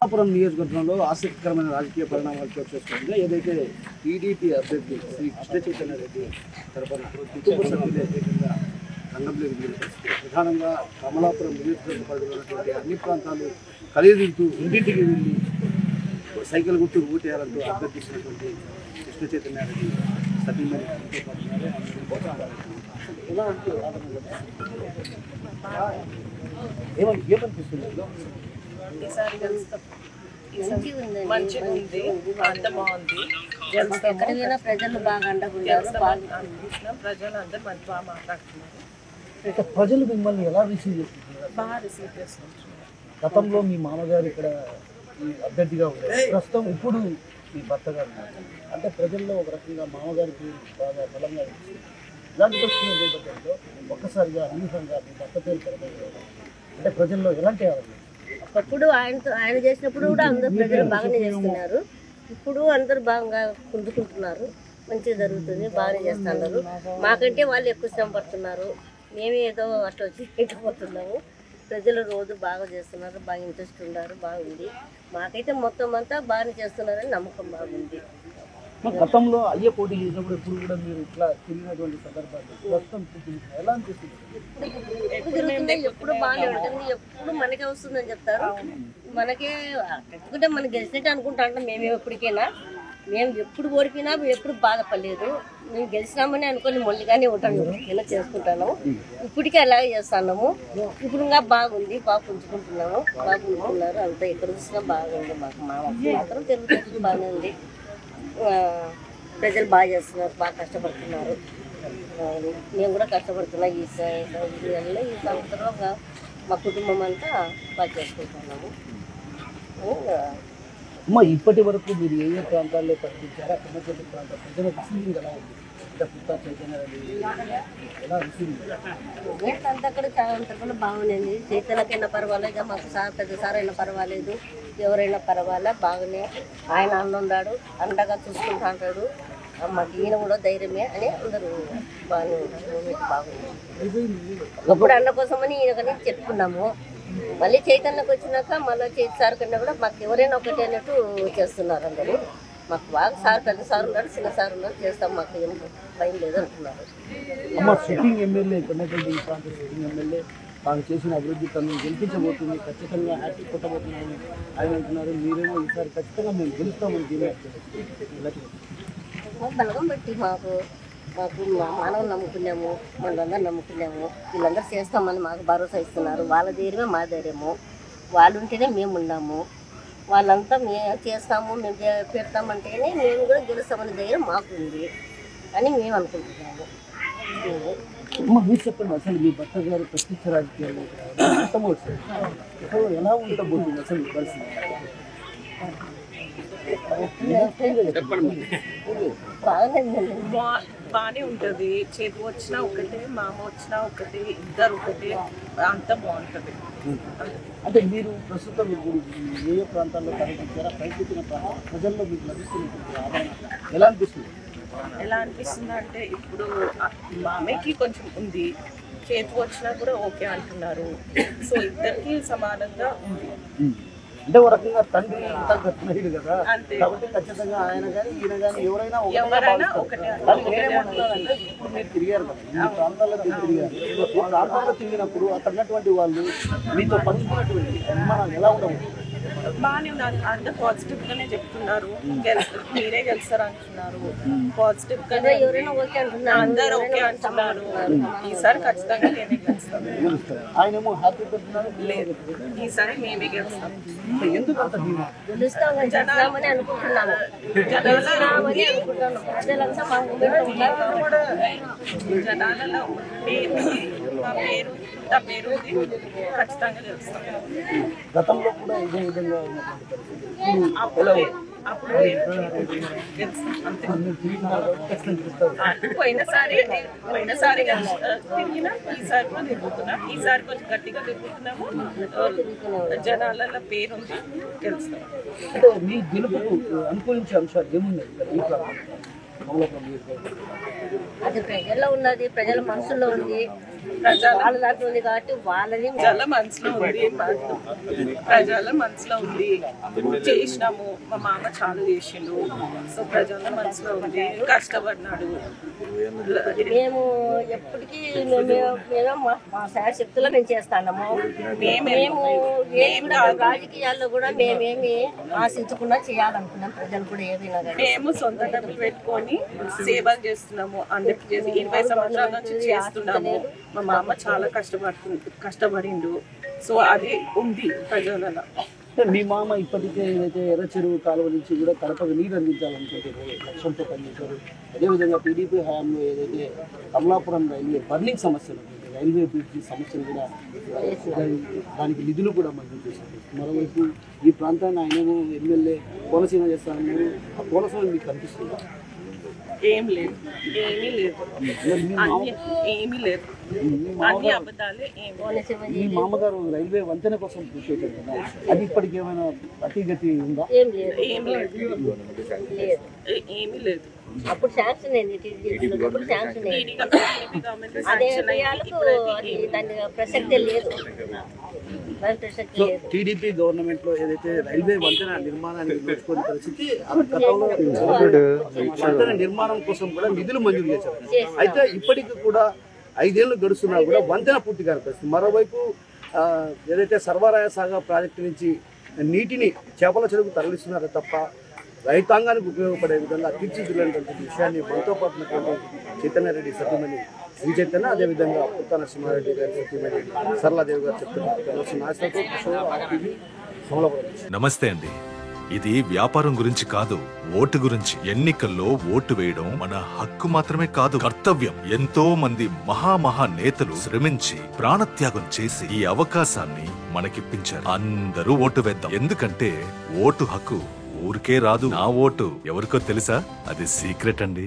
అమలాపురం నియోజకవర్గంలో ఆసక్తికరమైన రాజకీయ పరిణామాలు చోటు చేసుకుంటుంది. ఏదైతే టీడీపీ అభ్యర్థి శ్రీ కృష్ణ చైతన్య రెడ్డి తరఫున కుటుంబ సభ్యులు ఏకంగా రంగంలోకి దిగిన పరిస్థితి. ప్రధానంగా అమలాపురం నియోజకవర్గ పరిధిలో ఉన్నటువంటి అన్ని ప్రాంతాలు కలిదింటూ ఇంటింటికి వెళ్ళి సైకిల్ గుర్తు ఓటేయాలంటూ అభ్యర్థిస్తున్నటువంటి కృష్ణ చైతన్య రెడ్డి సతీమణి ఎలా అంటే ఏమనిపిస్తుంది? మంచిగా ఉంది, అంత బాగుంది. ఎక్కడికైనా ప్రజలు బాగా అండగుంటారు, ప్రజలు అందరూ మంచి బాగా మాట్లాడుతున్నారు. ప్రజలు మిమ్మల్ని ఎలా రిసీవ్ చేసుకుంటున్నారు? బాగా రిసీవ్ చేసుకుంటున్నారు. గతంలో మీ మామగారు ఇక్కడ ఈ అభ్యర్థిగా ఉన్నారు, ప్రస్తుతం ఇప్పుడు మీ భర్త గారు ఉన్నారు. అంటే ప్రజల్లో ఒక రకంగా మామగారికి బాగా బలంగా ఇచ్చింది. ఇలాంటి పరిస్థితుల నేపథ్యంలో ఒక్కసారిగా అనూహ్యంగా మీ భర్త పేరు పెరగడం అంటే ప్రజల్లో ఎలాంటి ఆలోచన? ఒకప్పుడు ఆయన చేసినప్పుడు కూడా అందరూ ప్రజలు బాగానే చేస్తున్నారు. ఇప్పుడు అందరూ బాగా పుంజుకుంటున్నారు, మంచిగా జరుగుతుంది, బాగానే చేస్తున్నారు. మాకంటే వాళ్ళు ఎక్కువ శ్రమ పడుతున్నారు, మేమే ఏదో అట్లా వచ్చి పెట్టిపోతున్నాము. ప్రజలు రోజు బాగా చేస్తున్నారు, బాగా ఇంట్రెస్ట్ ఉన్నారు, బాగుంది. మాకైతే మొత్తం అంతా బాగానే చేస్తున్నారని నమ్మకం బాగుంది. గతంలో అయ్యే పోటీ చేసినప్పుడు ఎప్పుడు కూడా మీరు ఇట్లా తిరిగినటువంటి సందర్భాలు ప్రస్తుతం ఎలా అనిపిస్తుంది? ఎప్పుడు బాగానే ఉంటుంది, ఎప్పుడు మనకే వస్తుందని చెప్తారు. మనకే ఎందుకంటే మనం గెలిచినట్టు అనుకుంటా ఉంటాం. మేము ఎప్పటికైనా మేము ఎప్పుడు ఓడిపోయినా ఎప్పుడు బాధపడలేదు. మేము గెలిచినామని అనుకొని మొండిగానే ఉంటాము, ఎలా చేసుకుంటాము. ఇప్పటికే అలాగే చేస్తున్నాము. ఇప్పుడు ఇంకా బాగుంది, బాగా పుంజుకుంటున్నాము, బాగా పుంజుకున్నారు. అంతా ఎక్కడ చూసినా బాగుంది. మాకు మాత్రం తెలుగు బాగానే ఉంది. ప్రజలు బాగా చేస్తున్నారు, బాగా కష్టపడుతున్నారు. మేము కూడా కష్టపడుతున్నాం. ఈ సంవత్సరం మా కుటుంబం అంతా బాగా చేసుకుంటున్నాము. అమ్మ, ఇప్పటి వరకు మీరు ఏ ప్రాంతాల్లో పర్యటించారా? కన్నచెట్టు ప్రాంతం ప్రజల రిసీవింగ్ ఎలా ఉంది? అంటే పుత్తా చైతన్య రెడ్డి ఎలా రిసీవింగ్? అంతా కూడా చాలా బాగుంది. చైతన్యకైనా పర్వాలేదు, మాకు పెద్ద సార్ అయినా పర్వాలేదు, ఎవరైనా పర్వాలే, బాగానే ఆయన అన్నున్నాడు, అండగా చూసుకుంటా అంటాడు. మాకు ఈయన కూడా ధైర్యమే అని అందరూ బాగానే ఉంటారు. బాగుంది. ఒకప్పుడు అన్న కోసమని ఈయన కానీ చెప్పుకున్నాము. మళ్ళీ చైతన్యకు వచ్చినాక మళ్ళీ సార్ కన్నా కూడా మాకు ఎవరైనా ఒకటి అన్నట్టు చేస్తున్నారు అందరూ. మాకు బాగా సార్ పెద్ద సార్ ఉన్నారు, చిన్న సార్ ఉన్నారు, చేస్తాం, మాకు ఏం భయం లేదు అంటున్నారు. అమ్మ, సిట్టింగ్ ఎమ్మెల్యే కొన్నటువంటి ఈ ప్రాంత సిట్టింగ్ ఎమ్మెల్యే తాను చేసిన అభివృద్ధి తనను గెలిపించబోతుంది, ఖచ్చితంగా హ్యాపీ కొట్టబోతున్నామని ఆయన అంటున్నారు. మీరేమో ఈసారి ఖచ్చితంగా మేము గెలుస్తామని బలగం బట్టి మాకు మానవులు నమ్ముకున్నాము, మనందరూ నమ్ముకున్నాము. వీళ్ళందరూ చేస్తామని మాకు భరోసా ఇస్తున్నారు. వాళ్ళ ధైర్యమే మా ధైర్యము. వాళ్ళు ఉంటేనే మేము ఉన్నాము. వాళ్ళంతా మేము చేస్తాము, మేము పెడతామంటేనే మేము కూడా గెలుస్తామనే ధైర్యం మాకు ఉంది అని మేము అనుకుంటున్నాము. మీరు చెప్పండి, అసలు మీ భర్త గారు ప్రత్యక్ష రాజకీయాలు ఎలా ఉండబోతుంది అసలు పరిస్థితి? బాగానే ఉంటుంది. చేతి వచ్చినా ఒకటే, మామ వచ్చినా ఒకటే, ఇద్దరు ఒకటే, అంత బాగుంటుంది. అంటే మీరు ప్రస్తుతం ఏ ప్రాంతాల్లో పర్యటించారా? పర్యటించిన ప్రాంతం ప్రజల్లో మీకు లభిస్తున్నటువంటి ఆదరణ ఎలా అనిపిస్తుంది? ఎలా అనిపిస్తుంది అంటే ఇప్పుడు మామయ్యకి కొంచెం ఉంది, చేతి వచ్చినా కూడా ఓకే అంటున్నారు. సో ఇద్దరికి సమానంగా ఉంది. అంటే ఒక రకంగా తండ్రి ఇంత గట్టినడు కదా, కాబట్టి ఖచ్చితంగా ఆయన కానీ ఈయన కానీ ఎవరైనా ఒకటే. నేనేమంటున్నానంటే ఇప్పుడు మీరు తిరిగారు కదా, ఈ ప్రాంతాల్లో తిరిగారు, ఈ ప్రాంతాల్లో తిరిగినప్పుడు అక్కడ ఉన్నటువంటి వాళ్ళు మీతో పంచుకున్నటువంటి అభిమానాలు ఎలా ఉండవు? బాగానే ఉన్నారు, అందరూ పాజిటివ్ గానే చెప్తున్నారు. మీరే గెలుస్తారు అంటున్నారు, పాజిటివ్ గానే ఎవరైనా ఓకే అంటున్నారు, అందరూ ఓకే అంటున్నారు. ఈసారి ఖచ్చితంగా నేనే గెలుస్తాను. ఆయనేమో హ్యాపీ పెడుతున్నారు, లేదు ఈసారి మేమే గెలుస్తాం. ఎందుకు అంత ధీమా? జనాలని అనుకుంటున్నాము. ప్రజలంతా జనాలలో మా పేరు ఖచ్చితంగా గెలుస్తాం. గతంలో కూడా ఇదే విధంగా పోయినసారి తిరిగినా ఈసారి కూడా తిరుగుతున్నాం. ఈసారి కొంచెం గట్టిగా తిరుగుతున్నాము. జనాలలో పేరుంది, గెలుస్తాం. అంటే మీ గెలుపుకు అనుకూలించే అంశాలు ఏమున్నాయి? అది ప్రజల్లో ఉన్నది, ప్రజల మనసులో ఉంది. వాళ్ళ దాంట్లో ఉంది కాబట్టి వాళ్ళని ప్రజల మనసులో ఉంది, ప్రజల మనసులో ఉంది. చేసినాము, మా మామ చాలా చేసిండు. సో ప్రజల మనసులో ఉంది, కష్టపడినాడు. మేము ఎప్పటికీ మేము మా శాశక్తులో మేము చేస్తాము. మేము రాజకీయాల్లో కూడా మేమేమి ఆశించకుండా చేయాలనుకున్నాం. ప్రజలు కూడా ఏదైనా మేము సొంత డబ్బులు పెట్టుకొని సేవలు చేస్తున్నాము. అందరికి చేసి 20 సంవత్సరాల నుంచి చేస్తున్నాము. మా మామ చాలా కష్టపడిండు. సో అది ఉంది ప్రజలలో. మీ మామ ఇప్పటికే ఏదైతే ఎర్ర చెరువు కాలువ నుంచి కూడా కడపకు నీరు అందించాలనుకుంటే లక్ష్యంతో పనిచేశారు. అదేవిధంగా టీడీపీ హయాంలో ఏదైతే కమలాపురం రైల్వే బర్నింగ్ సమస్యలు రైల్వే బ్రిడ్జి సమస్యలు కూడా దానికి నిధులు కూడా మంజూరు చేశారు. మరోవైపు ఈ ప్రాంతాన్ని ఆయనేమో ఎమ్మెల్యే కోనసీమ చేస్తానన్నారు. ఆ కోనసీమ మీకు కనిపిస్తుందా? ఏం లేదు, ఏమీ లేదు, ఏమీ లేదు, అన్ని అబద్ధాలే. మీ మామగారు రైల్వే వంతెన కోసం కృషి చేశారు కదా, అది ఇప్పటికి ఏమైనా అతిగతి ఉందా? ఏమీ లేదు. అప్పుడు శాంక్షన్ అయింది, శాంక్షన్ అయింది. అదే దాని ప్రసక్తే లేదు. టీడీపీ గవర్నమెంట్ లో ఏదైతే రైల్వే వంతెన నిర్మాణాన్ని నోచుకునే పరిస్థితి, గతంలో వంతెన నిర్మాణం కోసం కూడా నిధులు మంజూరు చేశారు. అయితే ఇప్పటికి కూడా 5 ఏళ్ళు గడుస్తున్నా కూడా వంతెన పూర్తి కాని పరిస్థితి. మరోవైపు ఏదైతే సర్వరాయ సాగర్ ప్రాజెక్టు నుంచి నీటిని చేపల చెరువుకు తరలిస్తున్నారో తప్ప రైతాంగానికి ఉపయోగపడే విధంగా తీర్చిదిద్దినటువంటి విషయాన్ని మనతో పాటు చైతన్యారెడ్డి సతీమణి శ్రీ చైతన్య, అదేవిధంగా పుత్త నరసింహారెడ్డి గారి సతీమణి సరళాదేవి గారు చెప్తున్నారు. నమస్తే అండి. ఇది వ్యాపారం గురించి కాదు, ఓటు గురించి. ఎన్నికల్లో ఓటు వేయడం మన హక్కు మాత్రమే కాదు, కర్తవ్యం. ఎంతో మంది మహా నేతలు శ్రమించి ప్రాణత్యాగం చేసి ఈ అవకాశాన్ని మనకిప్పించారు. అందరూ ఓటు వేద్దాం. ఎందుకంటే ఓటు హక్కు ఊరికే రాదు. నా ఓటు ఎవరికో తెలుసా? అది సీక్రెట్ అండి.